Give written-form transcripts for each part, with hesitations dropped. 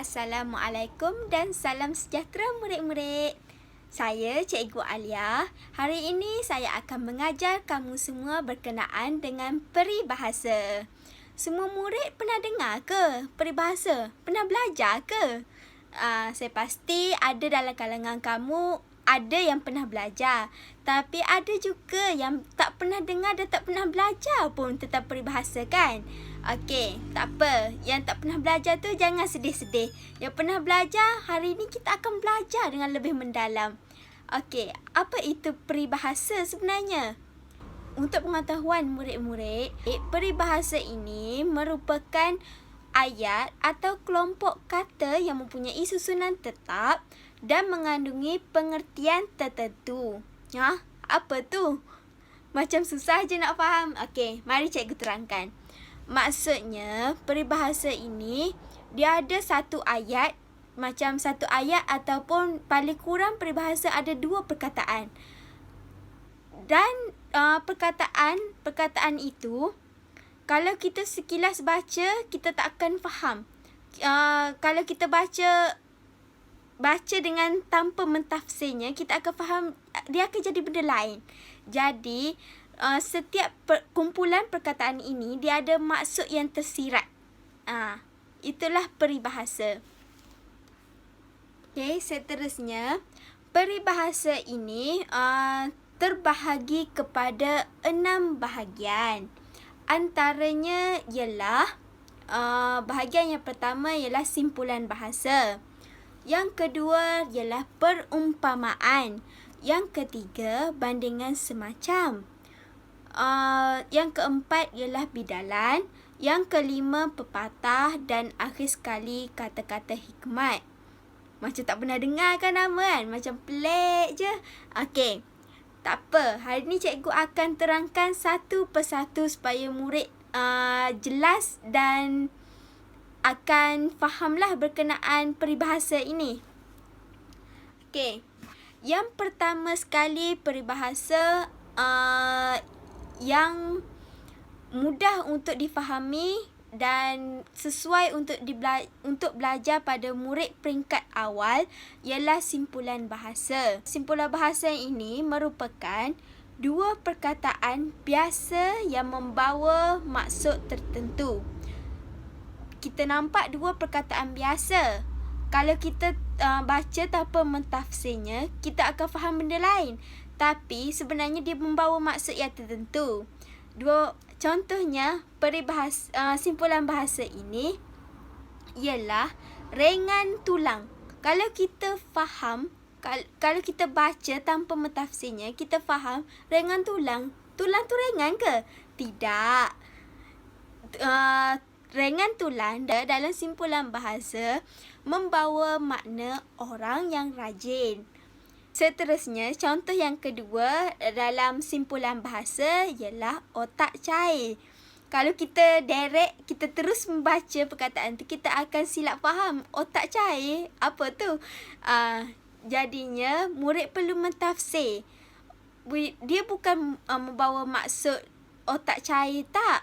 Assalamualaikum dan salam sejahtera murid-murid. Saya Cikgu Alia. Hari ini saya akan mengajar kamu semua berkenaan dengan peribahasa. Semua murid pernah dengar ke peribahasa? Pernah belajar ke? Saya pasti ada dalam kalangan kamu ada yang pernah belajar. Tapi ada juga yang tak pernah dengar dan tak pernah belajar pun tentang peribahasa kan? Okey, tak apa. Yang tak pernah belajar tu jangan sedih-sedih. Yang pernah belajar, hari ini kita akan belajar dengan lebih mendalam. Okey, apa itu peribahasa sebenarnya? Untuk pengetahuan murid-murid, peribahasa ini merupakan ayat atau kelompok kata yang mempunyai susunan tetap dan mengandungi pengertian tertentu. Apa tu? Macam susah je nak faham. Okey, mari cikgu terangkan. Maksudnya, peribahasa ini dia ada satu ayat, macam satu ayat ataupun paling kurang peribahasa ada 2 perkataan. Dan perkataan itu, kalau kita sekilas baca, kita tak akan faham. Kalau kita baca dengan tanpa mentafsirnya, kita akan faham dia akan jadi benda lain. Jadi, setiap kumpulan perkataan ini dia ada maksud yang tersirat. Itulah peribahasa. Okey, seterusnya peribahasa ini terbahagi kepada 6 bahagian. Antaranya ialah bahagian yang pertama ialah simpulan bahasa. Yang kedua ialah perumpamaan. Yang ketiga bandingan semacam. Yang keempat ialah bidalan. Yang kelima pepatah dan akhir sekali kata-kata hikmat. Macam tak pernah dengar kan nama kan? Macam pelik je. Okey, tak apa. Hari ni cikgu akan terangkan satu persatu supaya murid jelas dan akan fahamlah berkenaan peribahasa ini. Okey, yang pertama sekali peribahasa yang mudah untuk difahami dan sesuai untuk belajar pada murid peringkat awal ialah simpulan bahasa. Simpulan bahasa ini merupakan 2 perkataan biasa yang membawa maksud tertentu. Kita nampak 2 perkataan biasa. Kalau kita baca tanpa mentafsirnya, kita akan faham benda lain. Tapi sebenarnya dia membawa maksud yang tertentu. Contohnya, simpulan bahasa ini ialah rengan tulang. Kalau kita faham, kalau kita baca tanpa mentafsirnya, kita faham rengan tulang. Tulang tu rengan ke? Tidak. Rengan tulang dalam simpulan bahasa membawa makna orang yang rajin. Seterusnya, contoh yang kedua dalam simpulan bahasa ialah otak cair. Kalau kita kita terus membaca perkataan tu, kita akan silap faham otak cair. Apa tu? Jadinya, murid perlu mentafsir. Dia bukan membawa maksud otak cair, tak.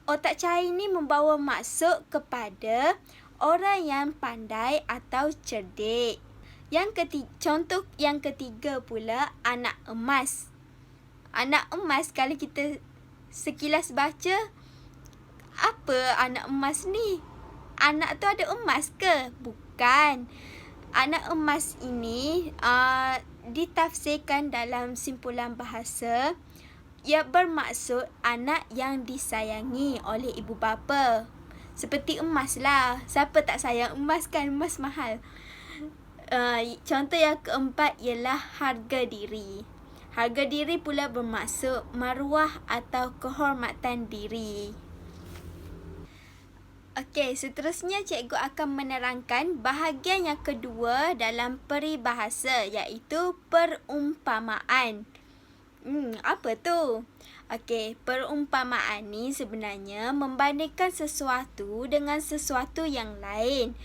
Otak cair ni membawa maksud kepada orang yang pandai atau cerdik. Contoh yang ketiga pula, anak emas. Anak emas, kalau kita sekilas baca, apa anak emas ni? Anak tu ada emas ke? Bukan. Anak emas ini ditafsirkan dalam simpulan bahasa. Ia bermaksud anak yang disayangi oleh ibu bapa. Seperti emas lah. Siapa tak sayang emas kan? Emas mahal. Contoh yang keempat ialah harga diri. Harga diri pula bermaksud maruah atau kehormatan diri. Okey, seterusnya cikgu akan menerangkan bahagian yang kedua dalam peribahasa, iaitu perumpamaan. Apa tu? Okey, perumpamaan ni sebenarnya membandingkan sesuatu dengan sesuatu yang lain.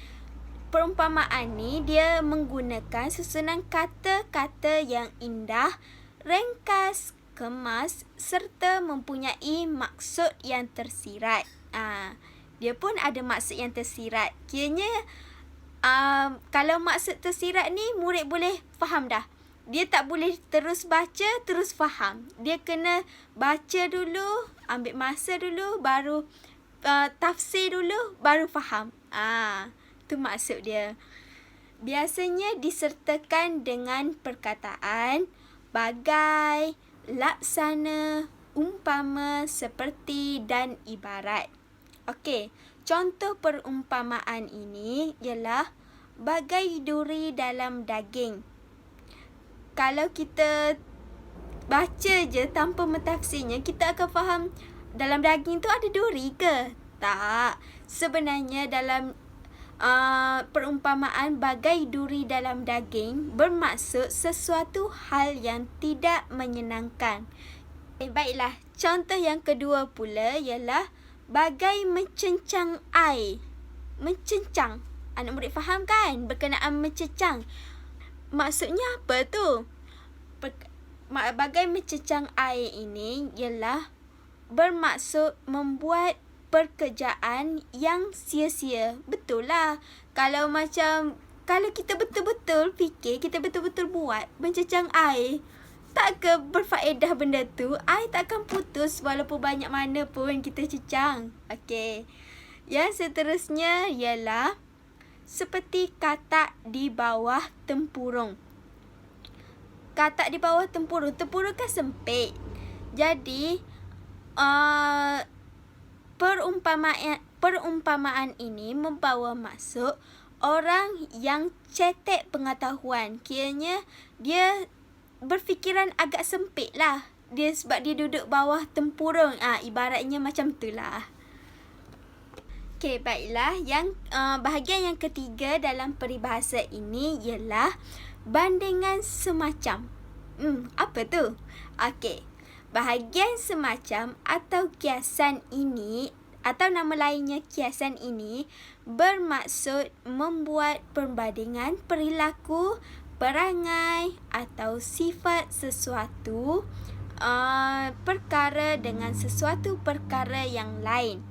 Perumpamaan ni dia menggunakan susunan kata-kata yang indah, ringkas, kemas serta mempunyai maksud yang tersirat. dia pun ada maksud yang tersirat. Kiranya kalau maksud tersirat ni murid boleh faham dah. Dia tak boleh terus baca, terus faham. Dia kena baca dulu, ambil masa dulu, baru tafsir dulu, baru faham. Tu maksud dia. Biasanya disertakan dengan perkataan bagai, laksana, umpama, seperti dan ibarat. Okey, contoh perumpamaan ini ialah bagai duri dalam daging. Kalau kita baca je tanpa mentafsirnya, kita akan faham dalam daging tu ada duri ke? Tak. Sebenarnya dalam perumpamaan bagai duri dalam daging bermaksud sesuatu hal yang tidak menyenangkan. Baiklah, contoh yang kedua pula ialah bagai mencencang air. Mencencang. Anak murid faham kan berkenaan mencencang? Maksudnya apa tu? Bagai mencencang air ini ialah bermaksud membuat pekerjaan yang sia-sia. Betul lah. Kalau kita betul-betul fikir, kita betul-betul buat mencecang air, tak ke berfaedah benda tu? Air tak akan putus walaupun banyak mana pun kita cecang. Okey. Yang seterusnya ialah seperti katak di bawah tempurung. Katak di bawah tempurung. Tempurung kan sempit. Jadi, perumpamaan ini membawa maksud orang yang cetek pengetahuan. Kiranya dia berfikiran agak sempit lah. Sebab dia duduk bawah tempurung. Ibaratnya macam tu lah. Okey, baiklah. Yang bahagian yang ketiga dalam peribahasa ini ialah bandingan semacam. Apa tu? Okey. Bahagian semacam atau kiasan ini atau nama lainnya kiasan ini bermaksud membuat perbandingan perilaku, perangai atau sifat sesuatu perkara dengan sesuatu perkara yang lain.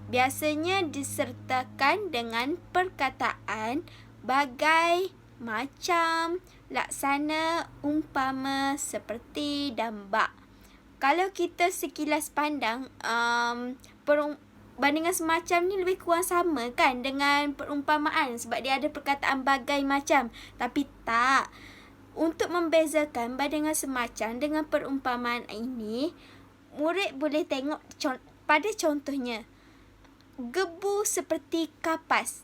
Biasanya disertakan dengan perkataan bagai, macam, laksana, umpama, seperti dan bak. Kalau kita sekilas pandang, bandingan semacam ni lebih kurang sama kan dengan perumpamaan sebab dia ada perkataan bagai, macam. Tapi tak. Untuk membezakan bandingan semacam dengan perumpamaan ini, murid boleh tengok pada contohnya. Gebu seperti kapas.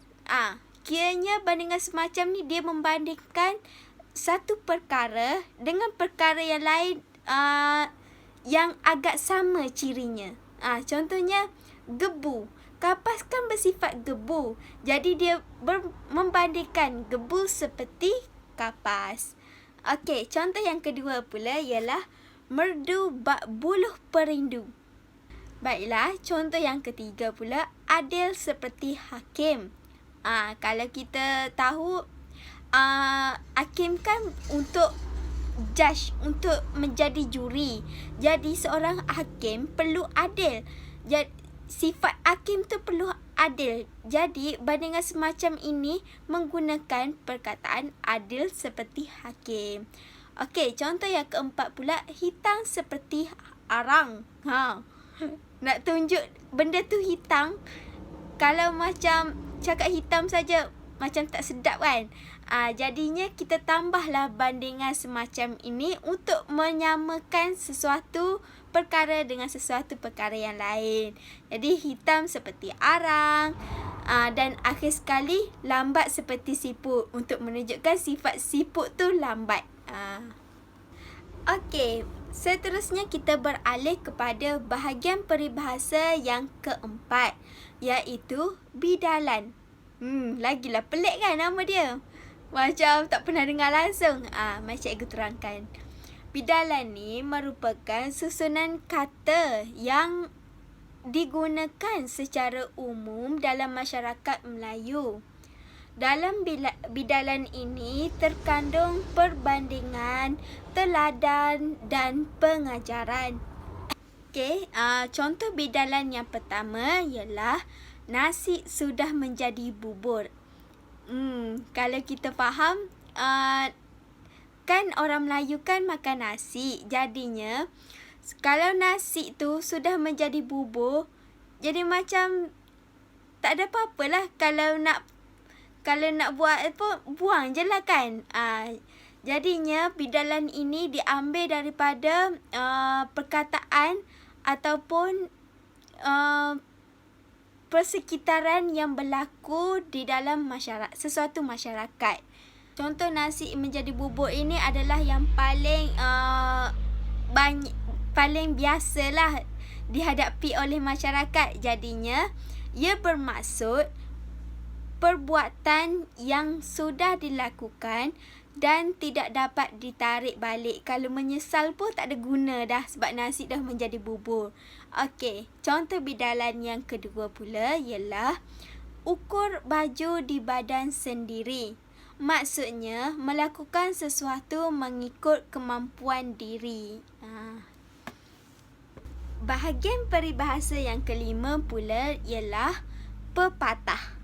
Kiranya bandingan semacam ni dia membandingkan satu perkara dengan perkara yang lain yang agak sama cirinya. Contohnya gebu. Kapas kan bersifat gebu. Jadi dia membandingkan gebu seperti kapas. Okey, contoh yang kedua pula ialah merdu bak buluh perindu. Baiklah, contoh yang ketiga pula, adil seperti hakim. Kalau kita tahu, hakim kan untuk judge, untuk menjadi juri. Jadi seorang hakim perlu adil. Sifat hakim tu perlu adil. Jadi bandingan semacam ini menggunakan perkataan adil seperti hakim. Okey, contoh yang keempat pula, hitam seperti arang. Nak tunjuk benda tu hitam, kalau macam cakap hitam saja macam tak sedap kan. Jadinya kita tambahlah bandingan semacam ini untuk menyamakan sesuatu perkara dengan sesuatu perkara yang lain. Jadi hitam seperti arang, dan akhir sekali lambat seperti siput untuk menunjukkan sifat siput tu lambat. Okey, seterusnya kita beralih kepada bahagian peribahasa yang keempat, iaitu bidalan. Lagilah pelik kan nama dia. Macam tak pernah dengar langsung. Mari cikgu terangkan. Bidalan ni merupakan susunan kata yang digunakan secara umum dalam masyarakat Melayu. Dalam bidalan ini terkandung perbandingan, teladan dan pengajaran. Okey, contoh bidalan yang pertama ialah nasi sudah menjadi bubur. Kalau kita faham, kan orang Melayu kan makan nasi. Jadinya, kalau nasi tu sudah menjadi bubur, jadi macam tak ada apa-apalah. Kalau nak buat apa, buang je lah kan. Jadinya bidalan ini diambil daripada perkataan ataupun persekitaran yang berlaku di dalam sesuatu masyarakat. Contoh nasi menjadi bubur ini adalah yang paling biasalah dihadapi oleh masyarakat. Jadinya ia bermaksud perbuatan yang sudah dilakukan dan tidak dapat ditarik balik. Kalau menyesal pun tak ada guna dah sebab nasi dah menjadi bubur. Okey, contoh bidalan yang kedua pula ialah ukur baju di badan sendiri. Maksudnya melakukan sesuatu mengikut kemampuan diri. Bahagian peribahasa yang kelima pula ialah pepatah.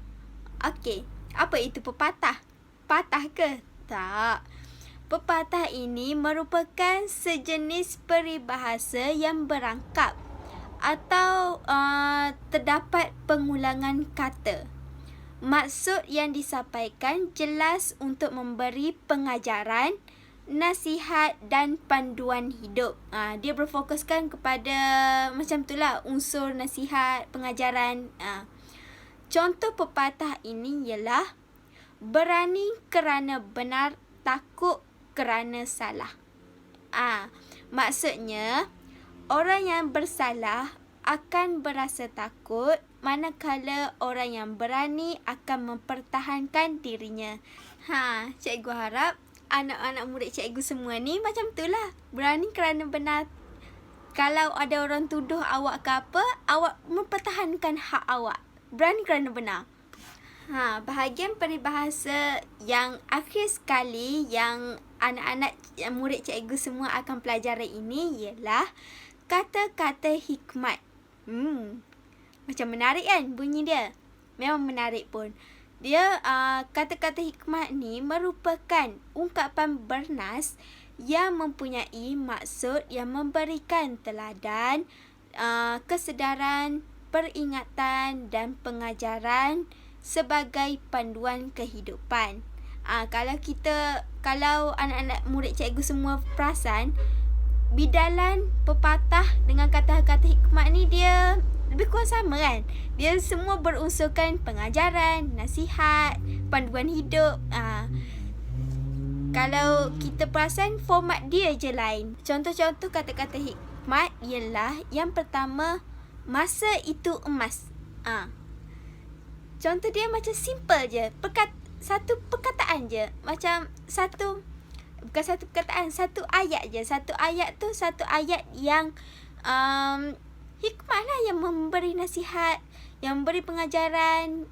Okey, apa itu pepatah? Patah ke? Tak. Pepatah ini merupakan sejenis peribahasa yang berangkap atau terdapat pengulangan kata. Maksud yang disampaikan jelas untuk memberi pengajaran, nasihat dan panduan hidup. Dia berfokuskan kepada macam itulah, unsur nasihat, pengajaran. Contoh pepatah ini ialah berani kerana benar, takut kerana salah. Maksudnya orang yang bersalah akan berasa takut, manakala orang yang berani akan mempertahankan dirinya. Cikgu harap anak-anak murid cikgu semua ni macam itulah. Berani kerana benar. Kalau ada orang tuduh awak ke apa, awak mempertahankan hak awak. Berani kerana benar. Bahagian peribahasa yang akhir sekali yang anak-anak murid cikgu semua akan pelajari ini ialah kata-kata hikmat. Macam menarik kan bunyi dia? Memang menarik pun. Dia kata-kata hikmat ni merupakan ungkapan bernas yang mempunyai maksud yang memberikan teladan, kesedaran, peringatan dan pengajaran sebagai panduan kehidupan. Kalau anak-anak murid cikgu semua perasan, bidalan, pepatah dengan kata-kata hikmat ni dia lebih kurang sama kan? Dia semua berunsurkan pengajaran, nasihat, panduan hidup. Kalau kita perasan, format dia je lain. Contoh-contoh kata-kata hikmat ialah yang pertama, masa itu emas. Contoh dia macam simple je. Satu perkataan je. Macam bukan satu perkataan, satu ayat je. Satu ayat tu satu ayat yang hikmah lah, yang memberi nasihat, yang memberi pengajaran.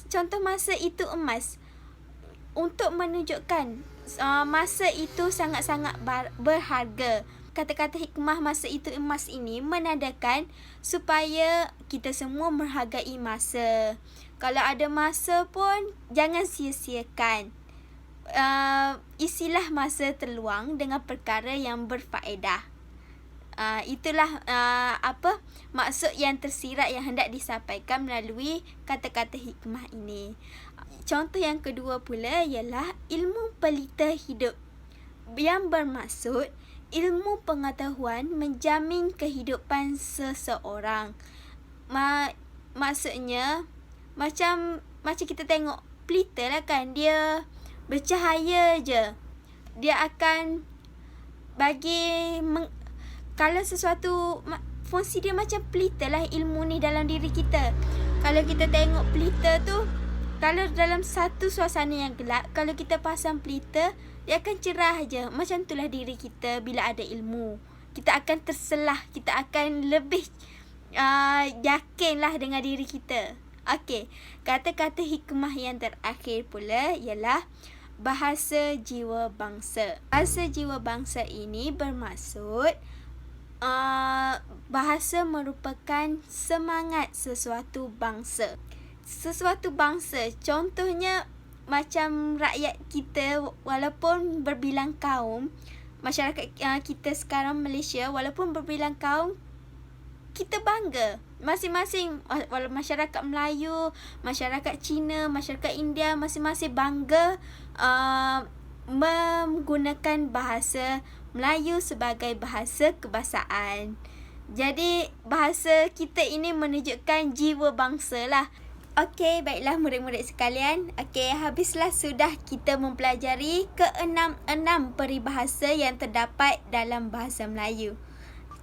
Contoh masa itu emas. Untuk menunjukkan masa itu sangat-sangat berharga. Kata-kata hikmah masa itu emas ini menandakan supaya kita semua menghargai masa. Kalau ada masa pun jangan sia-siakan. Isilah masa terluang dengan perkara yang berfaedah. Itulah maksud yang tersirat yang hendak disampaikan melalui kata-kata hikmah ini. Contoh yang kedua pula ialah ilmu pelita hidup, yang bermaksud ilmu pengetahuan menjamin kehidupan seseorang. Maksudnya macam kita tengok pelita lah kan, dia bercahaya je. Dia akan bagi kalau sesuatu, fungsi dia macam pelita lah ilmu ni dalam diri kita. Kalau kita tengok pelita tu, kalau dalam satu suasana yang gelap, kalau kita pasang pelita, dia akan cerah je. Macam itulah diri kita bila ada ilmu. Kita akan terselah, kita akan lebih yakinlah dengan diri kita. Okey, kata-kata hikmah yang terakhir pula ialah bahasa jiwa bangsa. Bahasa jiwa bangsa ini bermaksud bahasa merupakan semangat sesuatu bangsa. Sesuatu bangsa, contohnya macam rakyat kita, walaupun berbilang kaum, masyarakat kita sekarang Malaysia, walaupun berbilang kaum, kita bangga. Masing-masing masyarakat Melayu, masyarakat Cina, masyarakat India, masing-masing bangga menggunakan bahasa Melayu sebagai bahasa kebahasaan. Jadi bahasa kita ini menunjukkan jiwa bangsa lah. Okey, baiklah murid-murid sekalian. Okey, habislah sudah kita mempelajari ke-6 peribahasa yang terdapat dalam bahasa Melayu.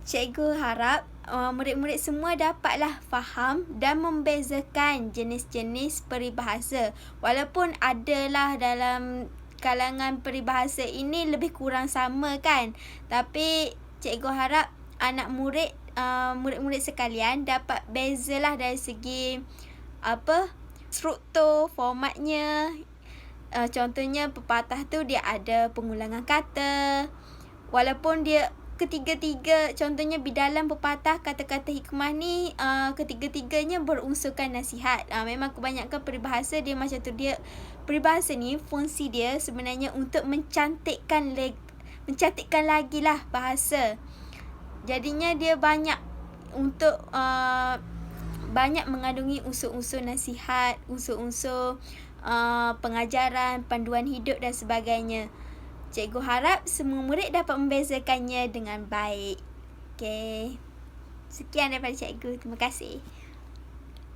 Cikgu harap murid-murid semua dapatlah faham dan membezakan jenis-jenis peribahasa. Walaupun adalah dalam kalangan peribahasa ini lebih kurang sama kan. Tapi cikgu harap murid-murid sekalian dapat bezalah dari segi struktur, formatnya. Contohnya pepatah tu dia ada pengulangan kata. Walaupun dia ketiga-tiga, contohnya di dalam pepatah kata-kata hikmah ni ketiga-tiganya berunsurkan nasihat. Memang kebanyakan peribahasa dia macam tu. Dia peribahasa ni fungsi dia sebenarnya untuk mencantikkan lagi lah bahasa. Jadinya dia banyak untuk banyak mengandungi unsur-unsur nasihat, unsur-unsur pengajaran, panduan hidup dan sebagainya. Cikgu harap semua murid dapat membezakannya dengan baik. Okey. Sekian daripada cikgu. Terima kasih.